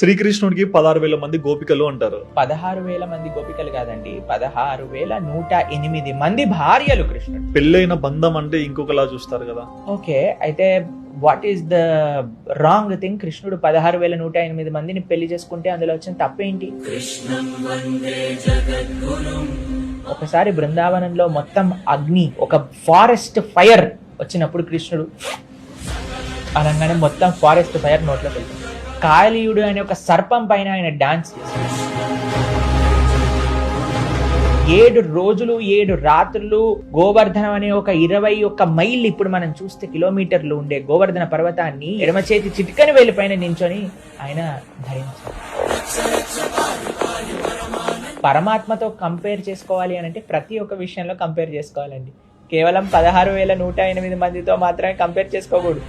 శ్రీకృష్ణుడికి 16,000 మంది గోపికలు అంటారు. 16,000 మంది గోపికలు కాదండి, 16,108 మంది భార్యలు కృష్ణుడు. పెళ్ళైన బంధం అంటే ఇంకొకలా చూస్తారు కదా. ఓకే, అయితే what is the wrong thing? కృష్ణుడు 16,108 మందిని పెళ్లి చేసుకుంటే అందులో వచ్చిన తప్పేంటి? ఒకసారి బృందావనంలో మొత్తం అగ్ని, ఒక ఫారెస్ట్ ఫైర్ వచ్చినప్పుడు కృష్ణుడు అనగానే మొత్తం ఫారెస్ట్ ఫైర్ నోట్లో వెళ్ళింది. కాళీయుడు అనే ఒక సర్పం పైన ఆయన డాన్స్ చేశాడు. 7 రోజులు 7 రాత్రులు గోవర్ధనం అనే ఒక 21 మైళ్ళు, ఇప్పుడు మనం చూస్తే కిలోమీటర్లు ఉండే గోవర్ధన పర్వతాన్ని ఎడమ చేతి చిటికని వేలి పైన నించొని ఆయన ధరించారు. పరమాత్మతో కంపేర్ చేసుకోవాలి అని అంటే ప్రతి ఒక్క విషయంలో కంపేర్ చేసుకోవాలండి. కేవలం 16,108 మందితో మాత్రమే కంపేర్ చేసుకోకూడదు.